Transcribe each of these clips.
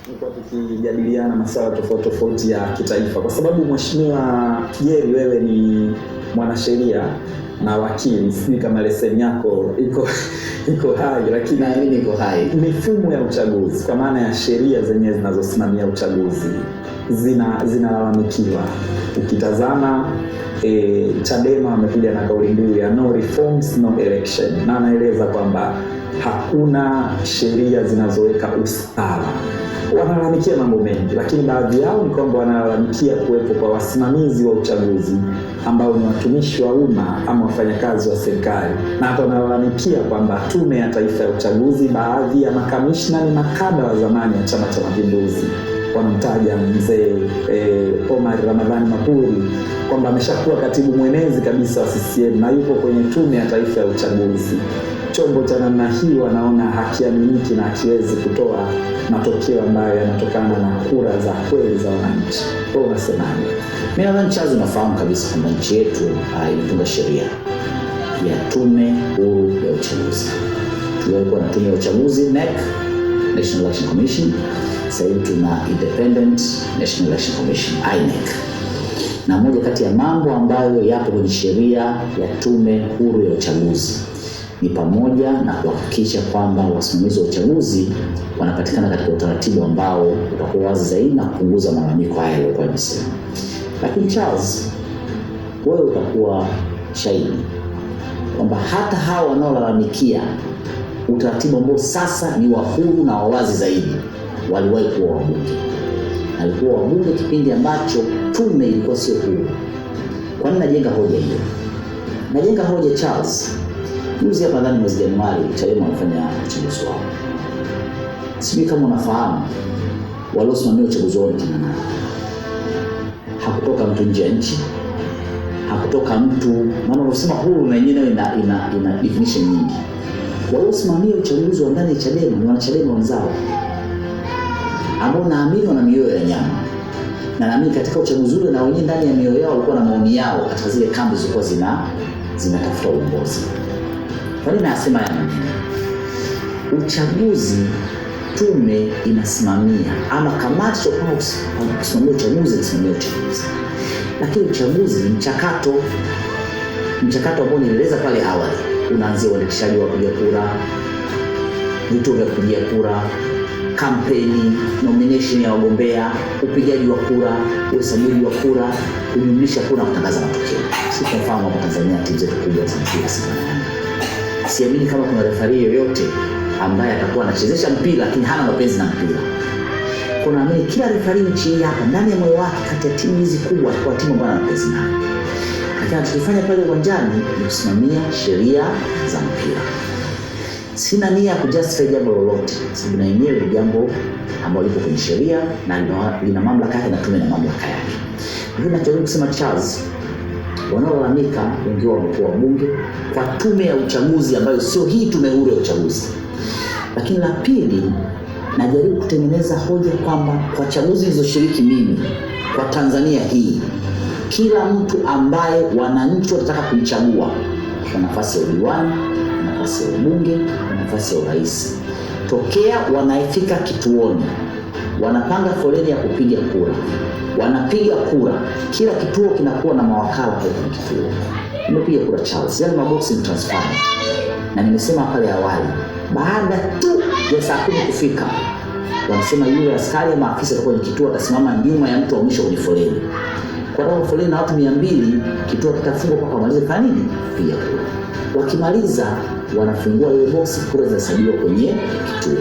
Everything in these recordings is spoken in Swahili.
Nilikuwa tukijadiliana masuala tofauti ya kitaifa, kwa sababu Mheshimiwa Jerry, wewe ni mwanasheria na wakili. Sijui kama leseni yako iko hai, lakini mimi niko hai. Mifumo ya uchaguzi kwa maana ya sheria zenyewe zinazosimamia uchaguzi zinalalamikiwa. Ukitazama Chadema wamekuja na kauli mbiu ya no reforms no election, na anaeleza kwamba hakuna sheria zinazoweka usawa. Wanalalamikia mambo mengi, lakini baadhi yao ni kwamba wanalalamikia kuwepo kwa wasimamizi wa uchaguzi ambao ni watumishi wa umma ama wafanyakazi wa serikali, na hata wanalalamikia kwamba Tume ya Taifa ya Uchaguzi, baadhi ya makamishna ni makada wa zamani wa Chama cha Mapinduzi. Wanamtaja mzee Omar Ramadhani Mapuri kwamba ameshakuwa katibu mwenezi kabisa wa CCM na yupo kwenye Tume ya Taifa ya Uchaguzi. Chombo cha namna hii wanaona hakiaminiki na hakiwezi kutoa matokeo ambayo yanatokana na kura za kweli za wananchi. Wewe unasemaje? Mimi nadhani Charles, unafahamu kabisa kwamba nchi yetu imetunga sheria ya Tume Huru ya Uchaguzi. Tulikuwa na Tume ya Uchaguzi NEC, National Election Commission. Sasa hivi tuna Independent National Election Commission, INEC. Na moja kati ya mambo ambayo yapo kwenye sheria ya Tume Huru ya Uchaguzi ni pamoja na kuhakikisha kwamba wasimamizi wa uchaguzi wanapatikana katika utaratibu ambao utakuwa wazi zaidi na kupunguza malalamiko haya yaliyokuwa yamesemwa. Lakini Charles, wewe utakuwa shahidi kwamba hata hawa wanaolalamikia utaratibu ambao sasa ni wa huru na wazi zaidi waliwahi kuwa wabunge. Alikuwa wabunge kipindi ambacho tume ilikuwa sio huru. Kwa nini najenga hoja hiyo? Najenga hoja Charles, juzi hapa ndani mwezi Januari Chadema wamefanya uchaguzi wao. Sijui kama unafahamu waliosimamia uchaguzi wao ni kina nani. Hakutoka mtu nje ya nchi, hakutoka mtu, maana unasema huru na yenyewe ina definition nyingi. Waliosimamia uchaguzi wa ndani ya Chadema ni wanachadema wenzao ambao naamini wana mioyo ya nyama, na naamini katika uchaguzi ule na wenyewe ndani ya mioyo yao walikuwa na maoni yao katika zile kambi zilikuwa zinatafuta uongozi. Kwa nini nasema haya maneno? Uchaguzi tume inasimamia, ama kamati ya kusimamia uchaguzi inasimamia uchaguzi. Lakini uchaguzi ni mchakato ambao nilieleza pale awali. Unaanzia uandikishaji wa kupiga kura, vituo vya kupigia kura, kampeni, nomination ya wagombea, upigaji wa kura, uhesabuji wa kura, kujumlisha kura na kutangaza matokeo. Sisi tunafahamu kwa Tanzania timu zetu kubwa za mpira sana. Siamini kama kuna refarii yoyote ambaye atakuwa anachezesha mpira lakini hana mapenzi na mpira. Kuna amini kila refarii nchi hapa ndani ya moyo wake kati ya timu hizi kubwa kwa timu ambayo ana mapenzi nayo. Lakini tunachofanya pale uwanjani ni kusimamia sheria za mpira. Sina nia ya kujustify jambo lolote, sababu na yenyewe ni jambo ambalo liko kwenye sheria na lina mamlaka yake na tume na mamlaka yake. Hivyo nachoweza kusema Charles, wanaolalamika wengi wao wamekuwa wabunge kwa tume ya uchaguzi ambayo sio hii Tume Huru ya Uchaguzi. Lakini la pili, najaribu kutengeneza hoja kwamba kwa chaguzi zilizoshiriki mimi kwa Tanzania hii, kila mtu ambaye wananchi watataka kumchagua kwa nafasi ya udiwani, nafasi ya ubunge, nafasi ya urais, tokea wanaifika kituoni, wanapanga foleni ya kupiga kura, wanapiga kura, kila kituo kinakuwa na mawakala kwa kituo. Nimepiga kura Charles, yani maboksi ni transparent. Na nimesema pale awali, baada tu ya saa 10 kufika, wanasema yule askari ama afisa atakuwa kwenye kituo atasimama nyuma ya mtu wa mwisho kwenye foleni. Kwa sababu foleni na watu 200, kituo kitafungwa mpaka wamalize kufanya nini? Kupiga kura. Wakimaliza wanafungua ile boksi, kura zinahesabiwa kwenye kituo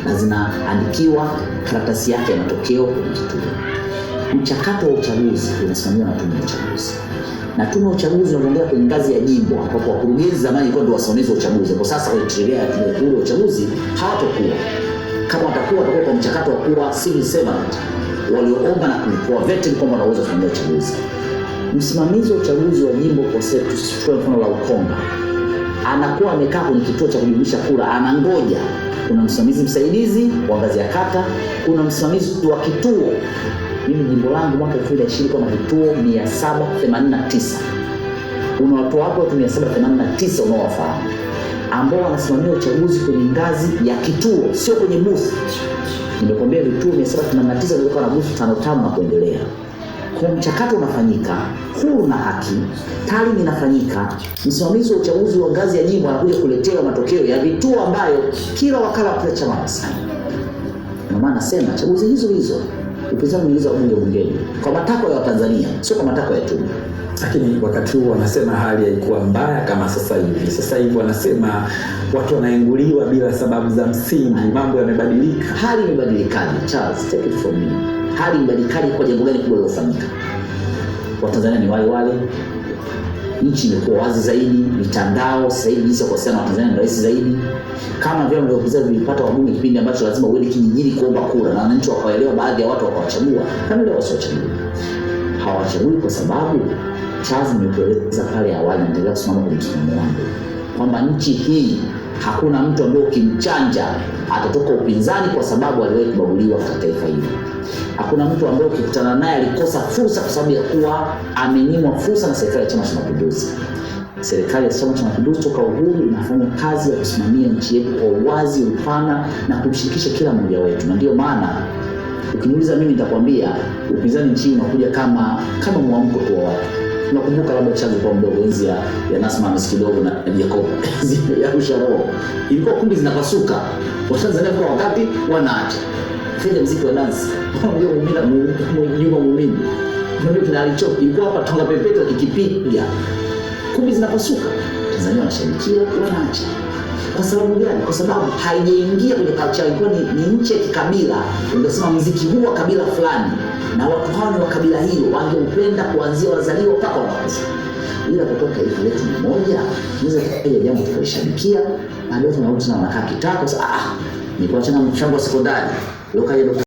na zinaandikiwa karatasi yake ya matokeo kwenye kituo. Mchakato wa uchaguzi unasimamiwa na tume ya uchaguzi. Na tume ya uchaguzi unaendelea kwenye ngazi ya jimbo ambapo wakurugenzi zamani walikuwa ndio wasimamizi wa uchaguzi. Kwa sasa kwenye sheria ya Tume Huru ya Uchaguzi hawatakuwa. Kama watakuwa kwa mchakato wa kuwa civil servant walioomba na kulipwa vetting kwamba wanaweza kusimamia uchaguzi. Msimamizi wa uchaguzi wa jimbo kwa kwa mfano la Ukonga anakuwa amekaa kwenye kituo cha kujumlisha kura, anangoja. Kuna msimamizi msaidizi wa ngazi ya kata, kuna msimamizi wa kituo. Mimi jimbo langu mwaka 2020 kama vituo 789. Una watu wako 789 unaowafahamu. ambao wanasimamia uchaguzi kwenye ngazi ya kituo, sio kwenye booth. Nimekwambia vituo 789 vilikuwa na booth 5 na kuendelea. Kwa mchakato unafanyika huru na haki, tali inafanyika, msimamizi wa uchaguzi wa ngazi ya jimbo anakuja kuletea matokeo ya vituo ambayo kila wakala wa kila chama anasaini. Na maana nasema chaguzi hizo upinzani umeeleza wabunge bungeni kwa matakwa ya Watanzania, sio kwa matakwa ya tume. Lakini wakati huo wanasema hali haikuwa mbaya kama sasa hivi. Sasa hivi wanasema watu wanainguliwa bila sababu za msingi, mambo yamebadilika. Hali imebadilikaje? Charles, take it from me. Hali imebadilikaje kwa jambo gani kubwa lilofanyika? Watanzania ni wale, nchi imekuwa wazi zaidi, mitandao sasa hivi jinsi ya kuwasiliana na Watanzania ni rahisi zaidi. Kama vyama vya upinzani vilipata wabunge kipindi ambacho lazima uende kijijini kuomba kura na wananchi wakaelewa, baadhi ya watu wakawachagua, kama leo wasiwachagua. Hawachagui kwa sababu Charles nimekueleza pale awali, nitaendelea kusimama kwenye msimamo wangu kwamba nchi hii hakuna mtu ambaye ukimchanja atatoka upinzani kwa sababu aliwahi kubaguliwa katika taifa hili. Hakuna mtu ambaye ukikutana naye alikosa fursa kwa sababu ya kuwa amenyimwa fursa na serikali ya Chama cha Mapinduzi. Serikali ya Chama cha Mapinduzi toka uhuru inafanya kazi ya kusimamia nchi yetu kwa uwazi, upana na kumshirikisha kila mmoja wetu. Na ndio maana ukiniuliza mimi nitakwambia upinzani nchini unakuja kama mwamko tu wa watu. Tunakumbuka labda chanzo kwa mdogo enzi ya Nasma Hamisi kidogo na Jacob ya Usharo. Ilikuwa kumbi zinapasuka. Watanzania kwa wakati wanaacha. Fanya muziki wa dance. Ndio Juma Muumini. Ndio tunalichoka. Ilikuwa hapa Tonga Pepeto kikipiga. Kumbi zinapasuka. Tanzania wanashabikia wanaacha. Kwa sababu gani? Kwa sababu haijaingia kwenye culture, ilikuwa ni nchi ya kikabila. Ungesema muziki huu wa kabila fulani na watu hao ni wa kabila hilo, wangeupenda kuanzia wazaliwa mpaka wanakufa. Ila kwa taifa letu ni moja, tunaweza kufanya jambo tukalishabikia, na leo tunarudi na wanakaa kitako. Ni kwa chana mchango wa sekondari. Leo kaja